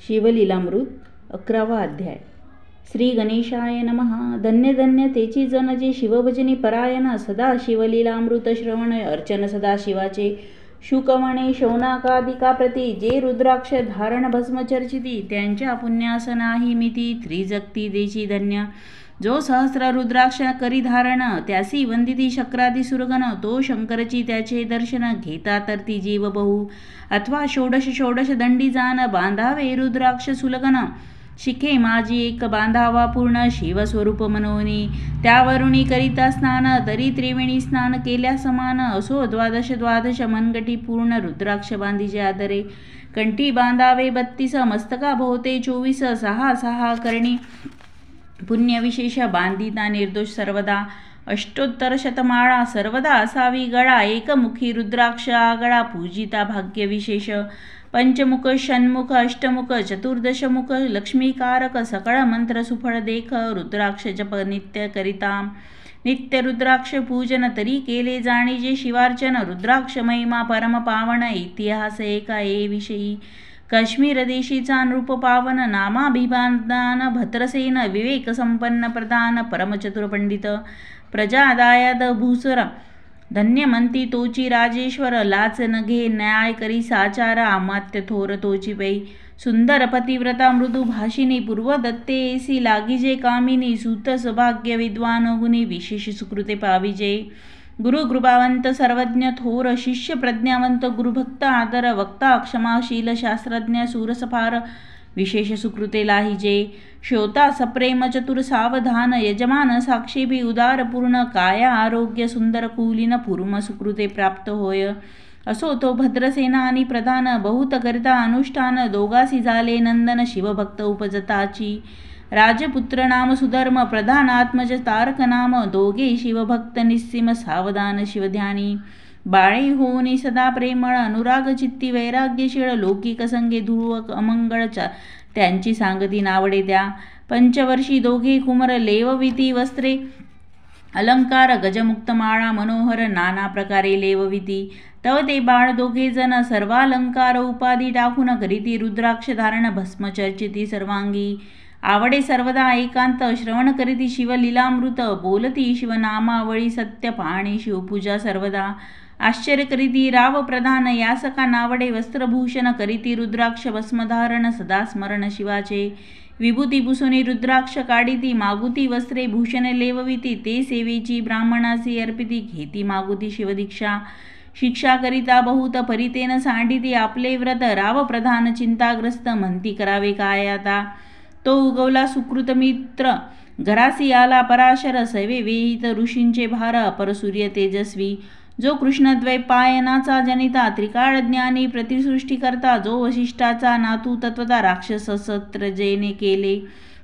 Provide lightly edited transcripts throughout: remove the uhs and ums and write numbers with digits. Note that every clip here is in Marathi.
शिवलीलामृत 11वा अध्याय. श्री गणेशाय नमः. धन्य धन्य तेची जन जे शिवभजनी परायण, सदा शिवलीलामृत श्रवण अर्चन सदा शिवाचे. शुकवणे शौनाकादिका प्रती, जे रुद्राक्ष धारण भस्म चर्चिती, त्यांच्या पुण्यास नाही मिती. त्रिजगती देची धन्य, जो सहस्र रुद्राक्ष करी धारण, त्यासी वंदिती शक्रादी सुरगण. तो शंकरची त्याचे दर्शन, घेता तरती जीव बहु. अथवा षोडश षोडश दंडी जाण, बांधावे रुद्राक्ष सुलगन. शिखे माझी एक बांधावा पूर्ण, शिवस्वरूप मनोनी. त्यावरुणी करिता स्नान, तरी त्रिवेणी स्नान केल्या समान. असो द्वादश द्वादश मनगटी पूर्ण, रुद्राक्ष बांधीचे आदरे. कंठी बांधावे 32, मस्तका भोवते 24. सहा सहा करणी पुण्यविशेष, बांधिता निर्दोष सर्वदा. अष्टोत्तर शतमाळा सर्वदा असावी गळा, एकमुखी रुद्राक्ष आगळा, पूजिता भाग्य विशेष. पंचमुख षण्मुख अष्टमुख चतुर्दशमुख, लक्ष्मीकारक सकळ मंत्र सुफळ देख. रुद्राक्ष जप नित्य करिता, नित्य रुद्राक्ष पूजन तरी केले जाणीजे शिवार्चन. रुद्राक्ष महिमा परम पावन, इतिहास एका ए विषयी. काश्मीर देशीचा नृप पावन, नामाभिमान भद्रसेन. विवेक संपन्न प्रधान, परमचतुर पंडित. प्रजादायाद भूसर, धन्य म्हणती तोची राजेश्वर. लाच न घे न्याय करी साचार, अमात्य थोर तोची पै. सुंदर पतिव्रता मृदू भाषिणी, पूर्व दत्ते एसी लागिजे कामिनी. सूत सौभाग्य विद्वान गुणी, विशेष सुकृते पाविजे. गुरु कृपावंत सर्वज्ञ थोर, शिष्य प्रज्ञावंत. गुरुभक्त आदर, वक्ता क्षमाशील शास्त्रज्ञ. सूरसफार विशेष सुकृते लाहिजे. श्रोता सप्रेम चतुर सावधान, यजमान साक्षीभी उदार पूर्ण. काया आरोग्य सुंदर कुलीन, पूर्व सुकृते प्राप्त होय. असो तो भद्रसेना आणि प्रधान, बहुत करिता अनुष्ठान. दोघासी झाले नंदन, शिवभक्त उपजताची. राजपुत्र नाम सुधर्म, प्रधान आत्मज तारक नाम. दोघे शिवभक्त निस्सीम, सावधान शिवध्यानी. बाळे होनी सदा प्रेमळ, अनुराग चित्ती वैराग्यशीळ. लौकिक संगे धुळ अमंगळ, त्यांची सांगती नावडे त्या. पंचवर्षी दोघे कुमर, लेवविती वस्त्रे अलंकार. गजमुक्त माळा मनोहर, नाना प्रकारे लेवविती. तव ते बाळ दोघे जण, सर्वालंकार उपाधी टाकून. करीती रुद्राक्ष धारण, भस्म चर्चिती सर्वांगी. आवडे सर्वदा एकांत, श्रवण करीती शिवलीलामृत. बोलती शिवनामावळी सत्य, पाणी शिवपूजा सर्वदा. आश्चर्य करीती राव प्रधान, यासका नावडे वस्त्रभूषण. करीती रुद्राक्ष भस्मधारण, सदा स्मरण शिवाचे. विभूती पुसुनी रुद्राक्ष काढिती, मागुती वस्त्रे भूषण लेवविती. ते सेवेची ब्राह्मणासी अर्पिती, घेती मागुती शिवदीक्षा. शिक्षा करिता बहुत परितेन सांडिती, आपले व्रत. राव प्रधान चिंताग्रस्त, म्हणती करावे काय आता. तो उगवला सुकृत मित्र, घरासी आला पराशर. सैवे वेहित ऋषींचे भार, अपर सूर्य तेजस्वी. जो कृष्णद्वैपायनाचा जनिता, त्रिकाळ ज्ञानी प्रतिसृष्टी करता. जो वशिष्ठाचा नातू तत्वता, राक्षस सत्र जेने केले.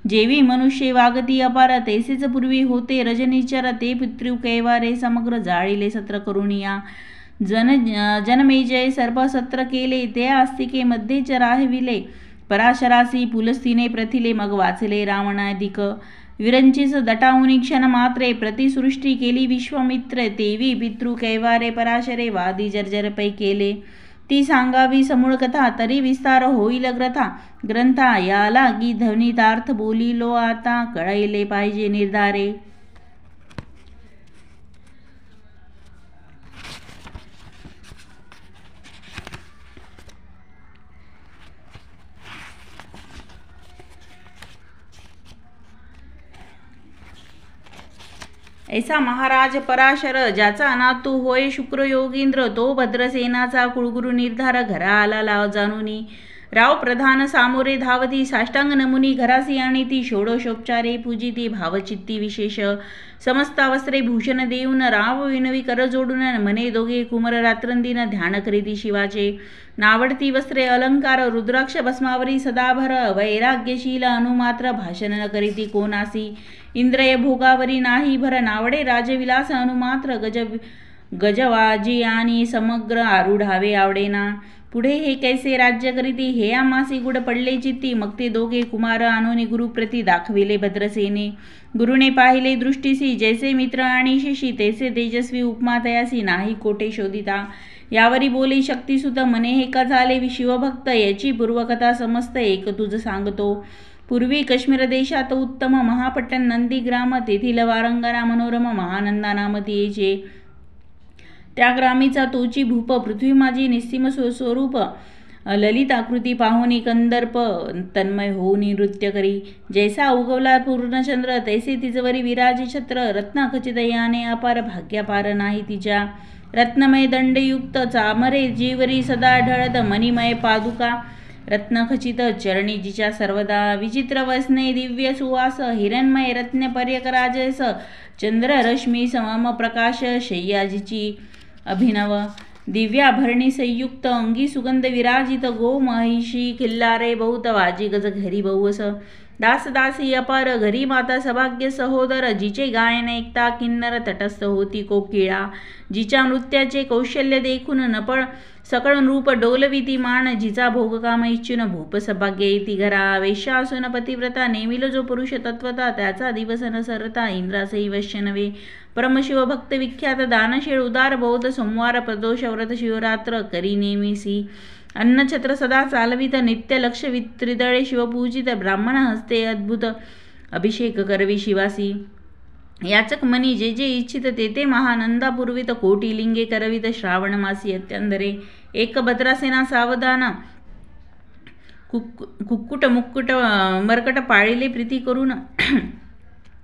जेवी मनुष्य वागती अपार, तैसेच पूर्वी होते रजनीचर. ते पितृ कैवारे समग्र, जाळिले सत्र करुणिया. जनमेजय सर्पसत्र केले, ते आस्तिके मध्येच राहविले. पराशरासी पुलस्तीने प्रथिले, मग वाचले रावणाधिक. विरंचीस दटावुनी क्षण मात्रे, प्रतिसृष्टी केली विश्वामित्र. तेवी पितृ कैवारे पराशरे, वादी जर्जर पै केले. ती सांगावी समूळ कथा, तरी विस्तार होईल ग्रंथा. याला गी ध्वनितार्थ बोलिलो आता, कळले पाहिजे निर्धारे. ऐसा महाराज पराशर, ज्याचा नातू होय शुक्र योगींद्र. तो भद्रसेनाचा कुळगुरु निर्धार, घरा आला लाव जाणुनी. राव प्रधान सामोरे धावती, साष्टांग नमुनी घरासी आणि ती. षोडशोपचारे पूजिती, भावचित्ती विशेष. समस्त वस्त्रे भूषण देऊन, राव विनवी कर जोडून. मने दोघे कुमर रात्रंदिन, ध्यान करीती शिवाचे. नावडती वस्त्रे अलंकार, रुद्राक्ष भस्मावरी सदाभर. वैराग्यशील अनुमात्र, भाषण न करीती कोणासी. इंद्रिय भोगावरी नाही भर, नावडे राजविलास अनुमात्र. गजवाजी आणि समग्र, आरूढावे आवडेना. पुढे हे कैसे राज्य करीती, हे आमासी गुड पडले चित्ती. मग ते दोघे कुमार आणून गुरुप्रती दाखविले भद्रसेने. गुरुने पाहिले दृष्टीसी, जैसे मित्र आणि शिशी. तैसे तेजस्वी उपमा तयासी, नाही कोठे शोधिता. यावरी बोले शक्तिसुत म्हणे हे का झाले शिवभक्त याची पूर्वकथा समस्त एक तुझ सांगतो. पूर्वी काश्मीर देशात उत्तम महापट्टण नंदीग्राम तेथील वारंगना मनोरम महानंदा नाम तिचे. त्या ग्रामीचा तोची भूप पृथ्वी माझी निस्सीम स्वरूप ललिताकृती पाहुनी कंदर्प तन्मय होऊनी नृत्य करी. जैसा उगवला पूर्णचंद्र तैसे तिजवरी विराजे छत्र. रत्न खचित याने अपार भाग्यापार नाही तिच्या. रत्नमय दंडयुक्त चामरे जीवरी सदा ढळत मणिमय पादुका. रत्नखचित चरणी जिच्या सर्वदा विचित्र वसने दिव्य सुवास. हिरणमय रत्नपर्यक राजस चंद्र रश्मी समम प्रकाश. शय्याजीची अभिनव दिव्याभरणी संयुक्त अंगी सुगंध विराजित. गो महिषी किल्लारे बहुत वाजी गज घरी बहुस. दास दासी अपार घरी माता सभाग्य सहोदर. जिचे गायन ऐकता किन्नर तटस्थ होती कोकिळा. जिच्या नृत्याचे कौशल्य देखून नपळ सकळ रूप डोलविती मान. जिचा भोग काम इच्छुन भूप सभाग्य येती घरा. वेश्या असून पतिव्रता नेमिलो जो पुरुष तत्वता. त्याचा दिवस न सरता इंद्रासही वश्य नव्हे. परमशिव भक्त विख्यात दानशीळ उदार बौद्ध. सोमवार प्रदोष व्रत शिवरात्र करी नेमिसी. अन्नछत्र सदा चालवित नित्य लक्ष त्रिदळे शिवपूजित. ब्राह्मण हस्ते अद्भुत अभिषेक करवी शिवासी. याचक मनी जे जे इच्छित ते ते महानंदा पूर्वित. कोटी लिंगे करवित श्रावण मासी अत्यंदरे. एक भद्रासेना सावधान कुक्कुट मुक्कुट मरकट पाळिले प्रीती करून.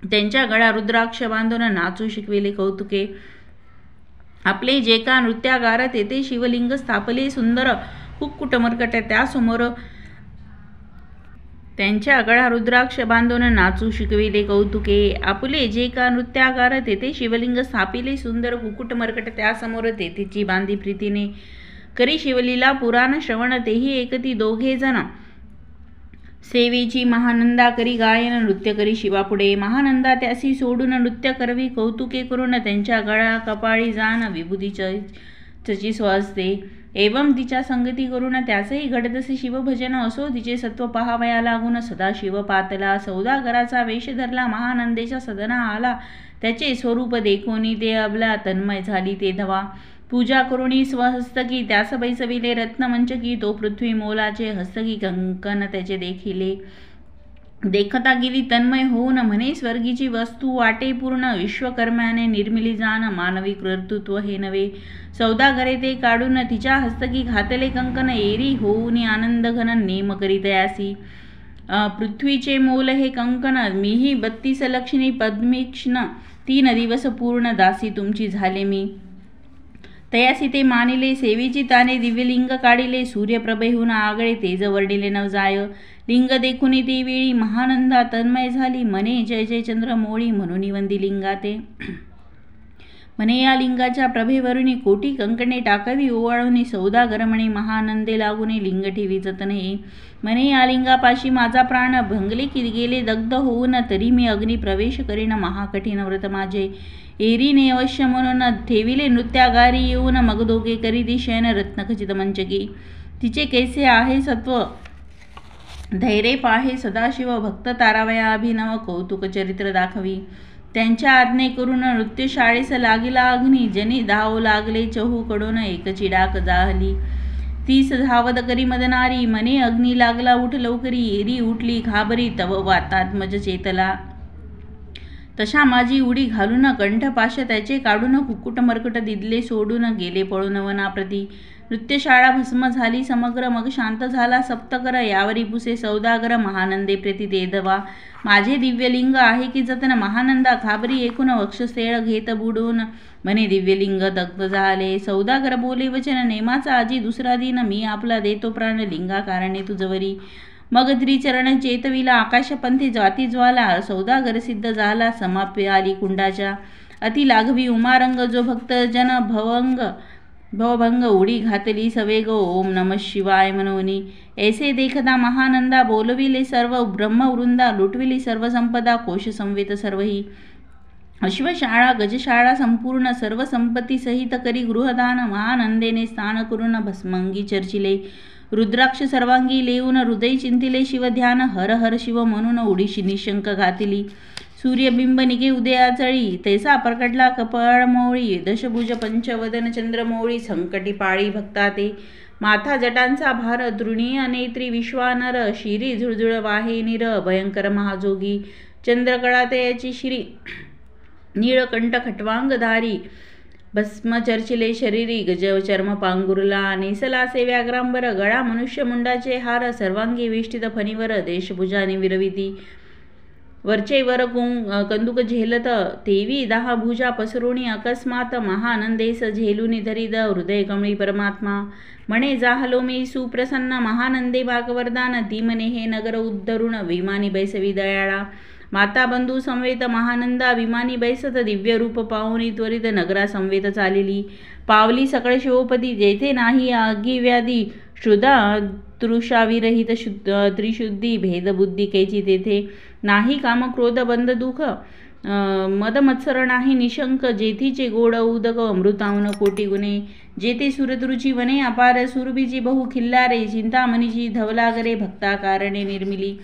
त्यांच्या गळा रुद्राक्ष बांधून नाचू शिकविले कौतुके. आपले जे का नृत्यागार तेथे शिवलिंग स्थापले सुंदर. कुक्कुट मरकट त्यासमोर त्यांच्या गळा रुद्राक्ष बांधून नाचू शिकविले कौतुके. आपले जे का नृत्यागार तेथे शिवलिंग स्थापिले सुंदर. कुक्कुट मरकट त्यासमोर तेथेची बांधी प्रीतीने. करी शिवलीला पुराण श्रवण तेही एकती दोघे जण. सेवेची महानंदा करी गायन नृत्य करी शिवापुढे. महानंदा त्यासी सोडून नृत्य करवी कौतुके करून. त्यांच्या गळा कपाळी जाण विभूतीची स्वहस्ते. एवं तिच्या संगती करून त्याचही घडतसे शिवभजन. असो तिचे सत्व पहावया लागून सदा शिव पातला. सौदागराचा वेश धरला महानंदेच्या सदना आला. त्याचे स्वरूप देखोनी ते अबला तन्मय झाली ते धवा. पूजा करुणी स्वहस्तकी त्यास बैसविले रत्नमंचकी. तो पृथ्वी मोलाचे हस्तकी कंकन त्याचे देखिले. देखता गेली तन्मय होऊन म्हणे स्वर्गीची वस्तू वाटे पूर्ण. विश्वकर्म्याने निर्मिली जाण मानवी कर्तृत्व हे नवे. सौदागरे ते काढून तिच्या हस्तकी घातले कंकन. एरी होऊन आनंद घन नेम करीतयासी. पृथ्वीचे मोल हे कंकन. मीही 32 लक्षणी पद्मीक्ष्ण 3 दिवस पूर्ण दासी तुमची झाले मी. तयासी ते मानिले सेवेची ताने दिव्यलिंग काढिले. सूर्यप्रभेहून आगळे तेज वर्णिले नवजाय. लिंग देखुनी ती वेळी महानंदा तन्मय झाली. म्हणे जय जय चंद्र मोळी म्हणून वंदी लिंगा ते. म्हणे या लिंगाच्या प्रभेवरुनी कोटी कंकणे टाकावी ओवाळूनी. सौदागर म्हणे महानंदे लागुने लिंग ठेवी जतने. म्हणे या लिंगापाशी माझा प्राण भंगले की गेले दग्ध होऊन. तरी मी अग्नी प्रवेश करीन महाकठीण व्रत माझे. एरीने अवश्य म्हणून ठेविले नृत्यागारी येऊन. मग दोघे करीती शयन रत्नखचित मंचकी. तिचे कैसे आहे सत्व धैर्य पाहे सदाशिव. भक्त तारावया अभिनव कौतुक चरित्र दाखवी. त्यांच्या आज्ञे करून नृत्यशाळेस लागिला अग्नी. जनी धाव लागले चहूकडून एकची डाक जाहली. 30 धावत करी मदनारी. म्हणे अग्नी लागला उठ लवकरी. एरी उठली घाबरी तव वातात्मज चेतला. तशा माझी उडी घालून कंठपाश त्याचे काढून. कुक्कुट मरकट दिदले सोडून गेले पळून वनाप्रती. नृत्यशाळा भस्म झाली समग्र. मग शांत झाला सप्तकर. यावरी पुसे सौदागर महानंदे प्रति देधवा. माझे दिव्यलिंग आहे की जतन. महानंदा घाबरी एकूण वक्षस्थळ घेत बुडून. म्हणे दिव्यलिंग दग्ध झाले. सौदागर बोले वचन नेमाचा आजी दुसरा दिन. मी आपला देतो प्राण लिंगा कारणे तुझवरी. मग त्रिचरण चेतविला आकाशपंथी जाती ज्वाला. सौदागर सिद्ध झाला समाप्य आली कुंडाच्या. अति लाघवी उमारंग जो भक्त जन भवभंग उडी घातली सवेग. ओम नमः शिवाय मनोनी. ऐसे देखता महानंदा बोलविले सर्व ब्रह्मवृंदा. लुटविली सर्व संपदा कोश संवेत सर्वही. अश्वशाळा गजशाळा संपूर्ण सर्व संपत्ती सहित करी गृहदान. महानंदेने स्थान करून भस्मंगी चर्चिले. रुद्राक्ष सर्वांगी लेऊन हृदय चिंतिले शिवध्यान. हर हर शिव म्हणून उडीशी निशंक घातिली. सूर्यबिंब निघे उदयाचळी, तैसा प्रकटला कपाळमोळी, दशभुज पंचवदन चंद्रमौळी, संकटी पाळी भक्ता ते, माथा जटांचा भार, तृणीय नेत्री विश्वानर, शिरी झुळझुळ वाहे निर, भयंकर महाजोगी, चंद्रकळा तयाची श्री, नीळकंठ खटवांगधारी, भस्म चर्चिले शरीरी, गज चर्म पांगुरला, नेसलासे व्याघ्रांबर, गळा मनुष्य मुंडाचे हार, सर्वांगी वेष्टित फणीवर, देशभुजाने विरविती, वरचे वर कंदुक झेलत, तेवी 10 भुजा पसरुणी, अकस्मात महानंदेस झेलुनी धरिद, हृदय कमळी परमात्मा, म्हणे जाहलो मी सुप्रसन्न, महानंदे भागवरदान, ती म्हणे हे नगर उद्धरुण, विमानी बैसवी दयाळा, माता बंधू समवेत महानंदा, विमानी बैसत, दिव्य रूप पाहुनी त्वरित, नगरा समवेत चालिली, पावली सकळ शिवपदी, जेथे नाही आगी व्याधी, श्रुदा तृषाविरहित त्रिशुद्धी, भेदबुद्धी कैची तेथे नाही, काम क्रोध बंध दुःख, मद मत्सर नाही निशंक, जेथीचे गोड उदक, अमृतावन कोटी गुणे, जेथे सुरतरुची वने अपार, सुरभीची बहु खिल्लारे, चिंतामणीची धवलागरे, भक्ता कारणे निर्मिली,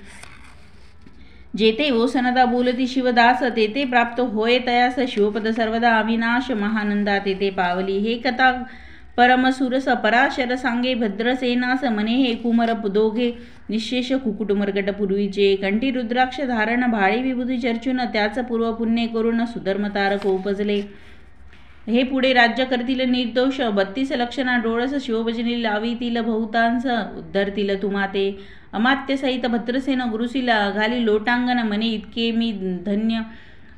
जेथे ओसनदा बोलती शिवदास, तेथे प्राप्त होय तयास, शिवपद सर्वदा अविनाश, महानंदा तेथे पावली, हे कथा परमसुरस पराशर सांगे, भद्रसेनास म्हणे हे कुमर दोघे, निशेष कुकुट मर्कट पूर्वीचे, कंठी रुद्राक्ष धारण, भाळी विभूती चर्चून, त्याच पूर्व पुण्य करून, सुधर्मतारक उपजले, हे पुढे राज्य करतील निर्दोष, 32 लक्षणा डोळस, शिवभजनी लावीतील बहुतांस, उद्धरतील तुमाते, अमात्य सहित भद्रसेन गुरुशीला घाली लोटांगण, म्हणे इतके मी धन्य,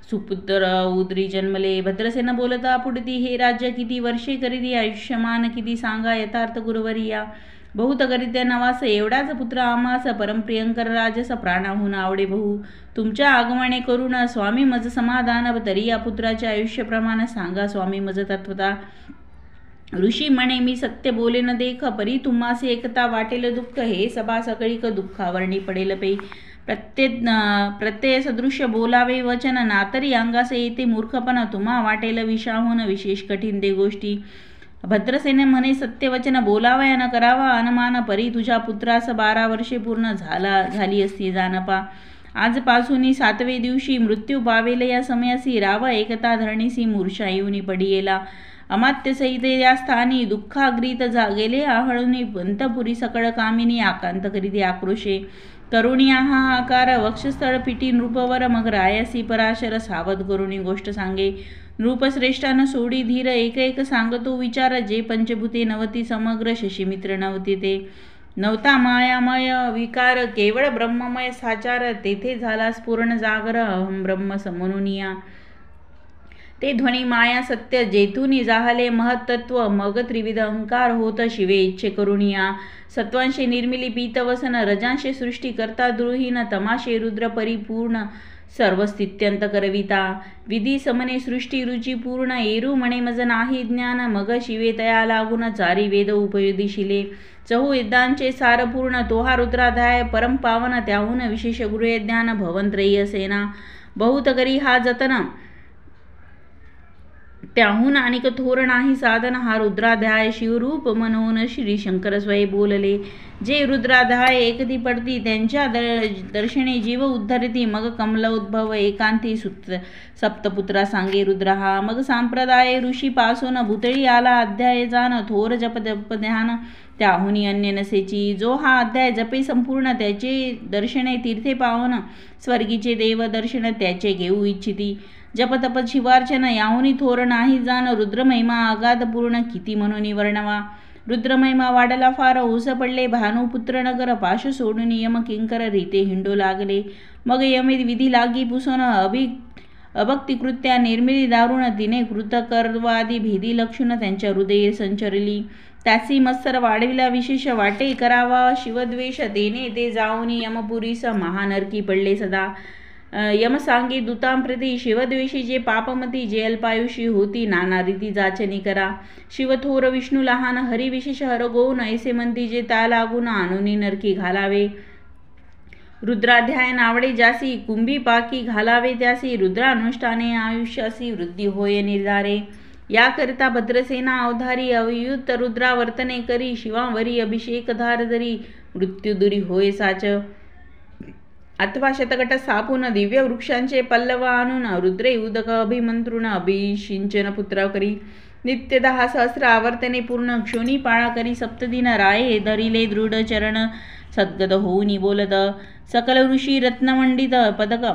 सुपुत्र उदरी जन्मले, भद्रसेन बोलता पुढती, हे राज्य किती वर्षे करीती, आयुष्यमान किती सांगा यथार्थ गुरुवरिया, बहुत करीत्या नवास, एवढाच पुत्र आमास, परमप्रियंकर राजस, प्राणाहून आवडे बहु, तुमच्या आगमने करून स्वामी मज समाधान, तरी या पुत्राचे आयुष्य प्रमाण सांगा स्वामी मज तत्वता, ऋषी म्हणे मी सत्य बोले न देख, परी तुम्हासे एकता वाटेल दुःख, हे सभा सकळीक दुःखावरणी पडेल पे, प्रत्यय सदृश्य बोलावे वचन, नातरी अंगास येते मूर्खपण, तुम्हा वाटेल विषाहून विशेष कठीण दे गोष्टी, भद्रसेने म्हणे सत्यवचन बोलावया न करावा अनुमान, परी तुझ्या पुत्रास 12 वर्षे पूर्ण झाली असती जानपा, आजपासून 7वे दिवशी मृत्यू पावेल, या समयासी राव एकता धरणीसी, मूर्छा येऊनी पडियेला, अमात्य सहित या स्थानी, दुःखाग्रीत गेले आहळुनी, पंतपुरी सकळ कामिनी, आकांत करीती आक्रोशे, करुणिया हाहाकार, वक्षस्थळ पिटी नृपवर, मग रायासी पराशर सावध करुणी गोष्ट सांगे, नृपश्रेष्ठान सोडी धीर, एक एक सांगतो विचार, जे पंचभूते नवती समग्र, शशीमित्र नवती ते, नवता मायामय विकार, केवळ ब्रह्ममय साचार, तेथे झाला स्फुरण जागर, अहम ब्रह्म समनुनिया, ते ध्वनी माया सत्य, जेथून जाहले महत्त्व, मग त्रिविध अहंकार होत, शिवे इच्छे करुणिया, सत्वांशे निर्मिली पीतवसन, रजांशे सृष्टी करता द्रुहीन, तमाशे रुद्र परिपूर्ण, सर्व स्थित्यंत करविता, विधी समने सृष्टी रुची पूर्ण, एरू म्हणे मज नाही ज्ञान, मग शिवे तया लागून, चारी वेद उपयोदिशिले, चहुवेदांचे सार पूर्ण, तोहा रुद्राध्याय परम पावन, त्याहून विशेष गृह ज्ञान, भवंत्रयी सेना बहुत करी हा जतन, त्याहून अनिक थोर नाही साधन, हा रुद्राध्याय शिवरूप मनवून श्री शंकर स्वये बोलले, जे रुद्राध्याय एकती पडती, त्यांच्या दर्शने जीव उद्धरती, मग कमल उद्भव एकांती, सप्तपुत्रा सांगे रुद्र हा, मग संप्रदाय ऋषी पासून, भूतळी आला अध्याय जाण, थोर जप ध्यान, त्याहुनी अन्य नसेची, जो हा अध्याय जपे संपूर्ण, त्याचे दर्शने तीर्थे पावन, स्वर्गीचे देव दर्शन त्याचे घेऊ इच्छिती, जप तप शिवार्चन, याहुनी थोर नाही जाण, रुद्रमहिमा अगाध पूर्ण, किती म्हणून वर्णवा, रुद्रमहिमा वाढला फार, ओस पडले भानुपुत्र नगर, पाश सोडून यम किंकर रीते हिंडू लागले, मग यमे विधी लागी पुसून, अभक्तिकृत्या निर्मिली दारुण, तिने कृतकर्वादी भेदी लक्षण, त्यांच्या हृदये संचरली, त्यासी मत्सर वाढविला विशेष, वाटे करावा शिवद्वेष, तेने ते जाऊन यमपुरीस, महानरकी पडले सदा, यम सांगे दूतांप्रती, शिवद्वेषी जे पापमती, जे अल्पायुषी होती, नाना रीती जाचनी करा, शिवथोर विष्णू लहान, हरी विशेष हरगोन, ऐसे म्हणती जे त्या लागून, आणूनी नरकी घालावे, रुद्राध्याय नावडे जासी, कुंभी पाकी घालावे त्यासी, रुद्रानुष्ठाने आयुष्यासी वृद्धी होय निर्धारे, याकरिता भद्रसेना अवधारी, अवयुत रुद्रावर्तने करी, शिवावरी अभिषेक धार धरी, मृत्युदुरी होय साच, अथवा शतकट स्थापून दिव्य वृक्षांचे पल्लव आणून रुद्रे उदक अभिमंत्रुण अभिषिंचन पुत्र करी नित्य 10 सहस्र आवर्तने पूर्ण क्षोणी पाळा करी सप्तदिन राये धरिले दृढ चरण सद्गत होऊनी बोलत सकल ऋषी रत्नमंडित पदक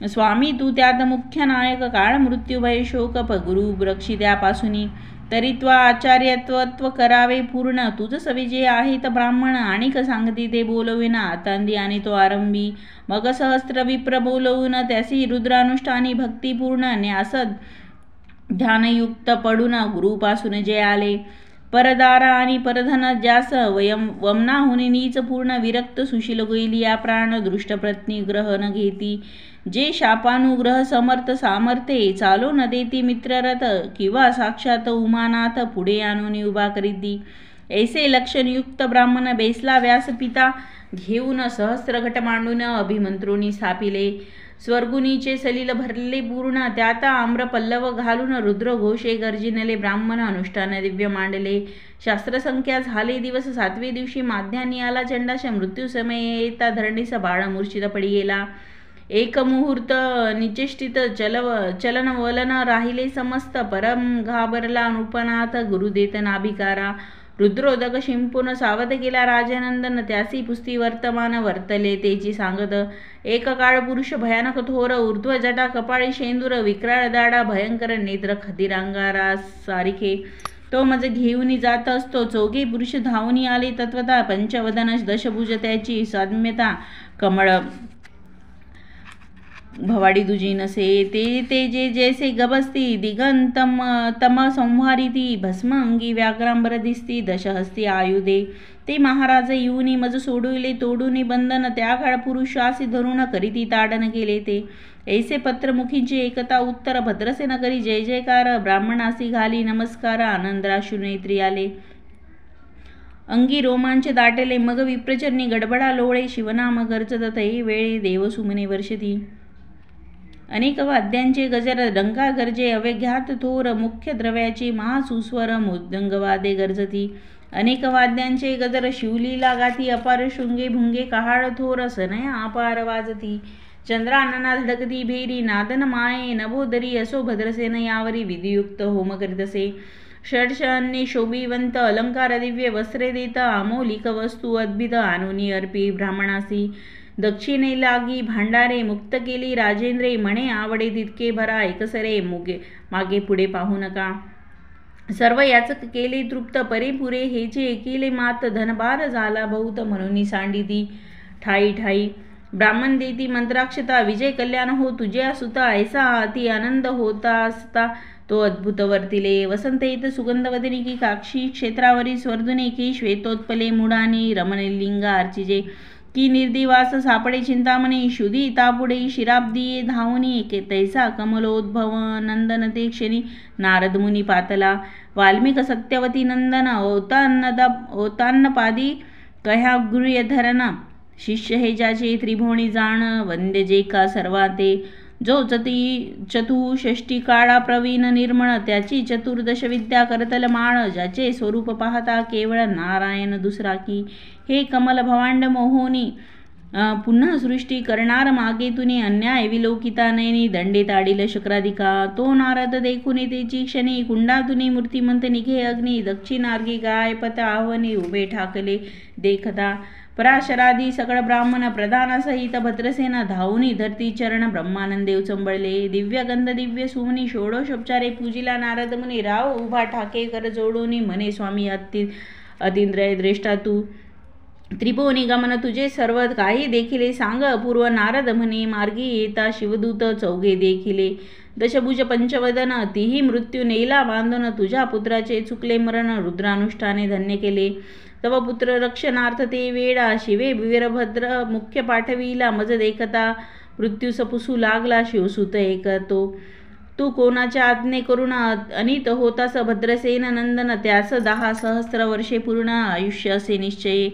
स्वामी तू त्यात मुख्य नायक काळ मृत्यू भय शोक गुरु रक्षी त्यापासूनी तरित्वा आचार्यत्व करावे पूर्ण तुझ सविजे आहेत ब्राह्मण आणिक सांगती ते बोलविना आतांदी आणि तो आरंभी मग सहस्त्र विप्र बोलवून त्यासी रुद्रानुष्ठानी भक्तिपूर्ण न्यासद ध्यानयुक्त पडून गुरुपासून जे आले परदारा आणि परधन ज्यास वमनाहुनी नीच पूर्ण विरक्त सुशील गोईली या प्राण दृष्टप्रत्नी ग्रहण घेती जे शापानुग्रह समर्थ सामर्थ्ये चालो न देती मित्ररथ किंवा साक्षात उमानाथ पुढे आणून उभा करीती ऐसे लक्षणयुक्त ब्राह्मण बेसला व्यासपिता घेऊन सहस्र घट मांडून अभिमंत्रुनी स्थापिले स्वर्गुनीचे सलील भरले पूर्ण त्यात आम्र पल्लव घालून रुद्र घोषे गर्जिनले ब्राह्मण अनुष्ठान दिव्य मांडले शास्त्रसंख्या झाले दिवस 7वे दिवशी माध्यान्नी आला चंडाश मृत्यू समय येता धरणीस बाळ मूर्छित पडी गेला एक मुहूर्त निचेष्टित चलन वलन राहिले समस्त परम घाबरला नृपनाथ गुरुदेत नाभिकारा रुद्रोदक शिंपून सावध केला राजनंदन त्यासी पुस्ती वर्तमान वर्तले तेची सांगत एक काळ पुरुष भयानक थोर ऊर्ध्व जटा कपाळी शेंदूर विक्राळ दाडा भयंकर नेत्र खदिरांगारा सारिखे तो मज घेऊन जात असतो चौघे पुरुष धावून आले तत्वता पंचवदन दशभुज त्याची साम्यता कमळ भवाडी दुजी नसे ते जे जैसे गबस्ती दिगंतम तम संहारिती भस्म अंगी व्याघ्रांबर दिसती दशहस्ती आयुधे ते महाराज येऊनी मज सोडविले तोडूनी बंधन त्या काळ पुरुषासी धरून करीती ताडन केले ते ऐसे पत्रमुखींची एकता उत्तर भद्रसेन करी जय जयकार ब्राह्मणासी घाली नमस्कार आनंदराशु नेत्री आले अंगी रोमांच दाटले मग विप्रचरणी गडबडा लोळे शिवनाम गर्जत तै वेळे देवसुमने वर्षती अनेक वाद्यांचे गजर डंका गर्जे अव्यघात थोर मुख्य द्रव्याची महासुस्वर मृदंगवादे गर्जती अनेक वाद्यांचे गजर शिवलीला गाती अपार शृंगे भुंगे कहाळ थोर सनया अपार वाजती चंद्रानना धडकती भेरी नादन माये नभोदरी असो भद्रसेन यावरी विधियुक्त होम करीतसे षडशन्ये शोभिवंत अलंकार दिव्य वस्त्रे देत अमोलिक वस्तू अद्भित आणूनी अर्पी ब्राह्मणासी दक्षिणे लागी भांडारे मुक्त केली राजेंद्रे म्हणे आवडे तितके भरा एकसरे मागे पुढे पाहू नका सर्व याचक केले तृप्त परेपुरे हेचे एकिले मात धनभार झाला बहुत म्हणून सांडिती ठाई ठाई ब्राह्मण देती मंत्राक्षता विजय कल्याण हो तुझ्या सुता ऐसा अति आनंद होता असता तो अद्भुत वर्तिले वसंत येत सुगंधवदनी की काक्षी क्षेत्रावरी स्वर्धुने की श्वेतोत्पले मुडानी रमणलिंगा अर्चिजे की निर्दिवास सापडे चिंतामणी शुधी तापुडे शिराब्दिये धावनी एके तैसा कमलोद्भव नंदन ते क्षणी नारद मुनी पातला वाल्मिक सत्यवती नंदन ओतान्नपादी कह्या गृहधरना शिष्य हे ज्याचे त्रिभुवनी जाण वंद्य जे का सर्वाते जो चतुष्षष्टी काळा प्रवीण निर्मळ त्याची चतुर्दश विद्या करतल माळ ज्याचे स्वरूप पाहता केवळ नारायण दुसरा की हे कमल भवांड मोहोनी पुन्हा सृष्टी करणार मागे तुनी अन्याय विलोकिता नयनी दंडे ताडील शुक्राधिका तो नारद देखुनी तेची क्षणी कुंडातुनी मूर्तिमंत निघे अग्नी दक्षिणार्गी गायपत आवनी उभे ठाकले देखता पराशरादी सकळ ब्राह्मण प्रधानासहित भद्रसेना धावूनी धरती चरण ब्रह्मानंदेव चंबळले दिव्य गंध दिव्य सुमनी षोडशोपचारे पूजिला नारद मुनी राव उभा ठाके कर जोडोनी म्हणे स्वामी अतिंद्रय द्रेष्टा तू त्रिभुवनी गमन तुझे सर्व काही देखिले सांग पूर्व नारद म्हणे मार्गी येता शिवदूत चौघे देखिले दशभुज पंचवदन तीही मृत्यू नेला बांधून तुझ्या पुत्राचे चुकले मरण रुद्रानुष्ठाने धन्य केले तव पुत्र रक्षणार्थ ते वेळा शिवे वीरभद्र मुख्य पाठविला मज देखता मृत्यूस पुसू लागला शिवसुत ऐकतो तू कोणाच्या आज्ञे करून अनित होतास भद्रसेन नंदन त्यास 10 सहस्र वर्षे पूर्ण आयुष्य असे निश्चय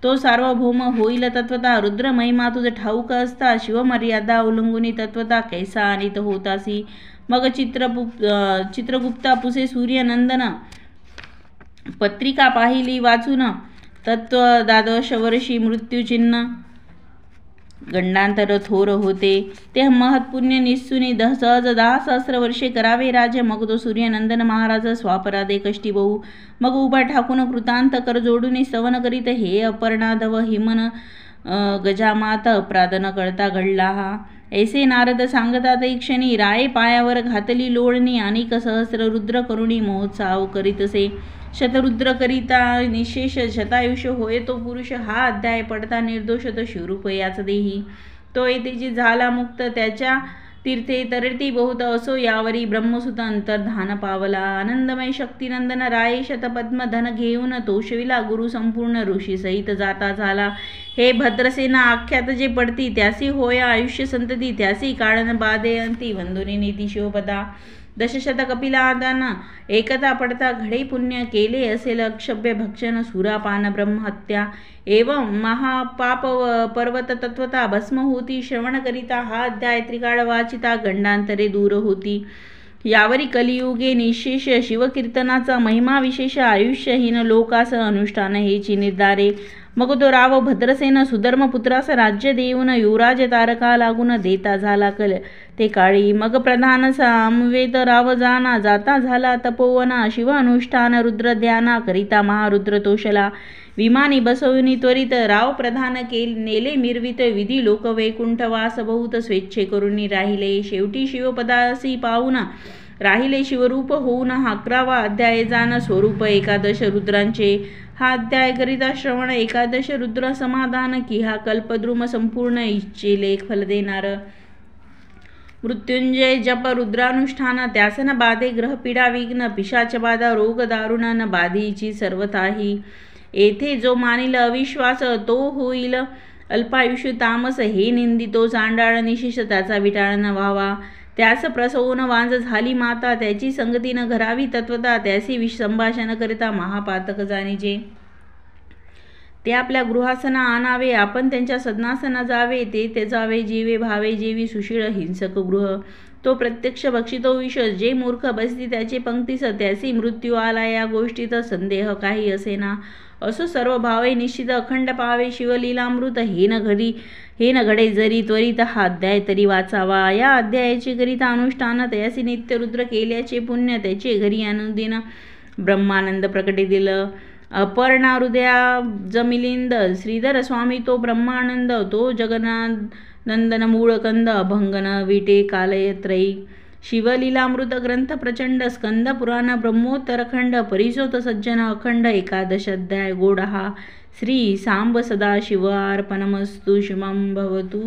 तो सार्वभौम होईल तत्वता रुद्र महिमा तुझ ठाऊक असता शिवमर्यादा उल्लंघुनी तत्वता कैसा अनित होतासी मग चित्रगुप्ता पुसे सूर्यनंदन पत्रिका पाहिली वाचून तत्व 12 वर्षी मृत्यूचिन्ह गंडांतर थोर होते ते महत्पुण्य निस्सुनी सहज 10,000 वर्षे करावे राजे. मग तो सूर्यनंदन महाराज स्वापराधे कष्टी बहु. मग उभा ठाकून कृतांत कर जोडून स्तवन करीत हे अपर्णाधव हिमन गजामात अपराध न कळता घडला हा. ऐसे नारद सांगतात एक क्षणी राये पायावर घातली लोळणी. अनेक सहस्र रुद्र करुणी महोत्साव करीतसे. शतरुद्र करिता निशेष शतायुष्य होय तो पुरुष. हा अध्याय पडता निर्दोष तो शिवरूप याच देही. तो येथेची झाला मुक्त त्याच्या तीर्थे तरती बहुत. असो यावरी ब्रह्मसुत अंतर्धान पावला. आनंदमय शक्तिनंदन राये शतपद्म धन घेऊन तोषविला गुरु संपूर्ण ऋषी सहित जाता झाला. हे भद्रसेना आख्यात जे पडती त्यासी होय आयुष्य संतती. त्यासी काळन बाधे अंती वंदुनी नीती शिवपदा. दशशत कपिलादान एकता पडता घडे पुण्य केले असेल अक्षभ्य भक्षण सुरापान ब्रह्महत्या. एवं महापाप पर्वत तत्वता भस्म होती. श्रवण करिता हा अध्याय त्रिकाळ वाचिता गंडांतरे दूर होती. यावरी कलियुगे निशेष शिवकीर्तनाचा महिमा विशेष. आयुष्यहीन लोकास अनुष्ठान हेची निर्धारे. मग तो राव भद्रसेन सुधर्मपुत्रास राज्य देऊन युवराज तारका लागून देता झाला कल ते काळी. मग प्रधान सामवेद राव जाना जाता झाला तपोवना. शिव अनुष्ठान रुद्र ध्याना करिता महारुद्र तोषला. विमानी बसवून त्वरित राव प्रधान नेले मिरवित. विधी लोक वैकुंठवास बहुत स्वेच्छे करून राहिले. शेवटी शिवपदासी पाहून राहिले शिवरूप होऊन. 11वा अध्याय जाण स्वरूप एकादश रुद्रांचे. हा अध्याय करिता श्रवण एकादश रुद्र समाधान की. हा कल्पद्रुम संपूर्ण इच्छे लेख फल देणार. मृत्युंजय जप रुद्रानुष्ठान त्यासन बाधे ग्रह पीडा विघ्न. पिशाच बाधा रोग दारुण न बाधीची सर्वताही. येथे जो मानिल अविश्वास तो होईल अल्पायुष्य तामस. हे निंदितो चांडाळ निशेष त्याचा विटाळ न व्हावा. त्यास प्रसवून वांज झाली माता. त्याची संगती न घरावी तत्वता. त्यासी संभाषण करिता महापातक जाणीजे. ते आपल्या गृहासना आणावे आपण त्यांच्या सदनासना जावे. ते त्याचावे जीवे भावे जेवी सुशीळ हिंसक गृह. तो प्रत्यक्ष भक्षितो विष. जे मूर्ख बसती त्याचे पंक्तीस. त्यासी मृत्यू आला या गोष्टीत संदेह काही असेना. असो सर्व भावे निश्चित अखंड पावे शिवलीलामृत. हे न घडे जरी त्वरित हा अध्याय तरी वाचावा. या अध्यायाचे करिता अनुष्ठान तयासी नित्य रुद्र केल्याचे पुण्य. त्याचे घरी अनुदिन ब्रह्मानंद प्रकटितील. अपर्णा हृदया जमिलिंद. श्रीधर स्वामी तो ब्रह्मानंद. तो जगन्नाथ नंदन मूळकंद. अभंगन विटे कालयत्रयी. शिवलीलामृत ग्रंथ प्रचंड. स्कंद पुराण ब्रह्मोत्तरखंड. परिसोत सज्जन अखंड. एकादश अध्याय गोड हा. श्री सांब सदाशिवार्पणमस्तु. शुभं भवतु.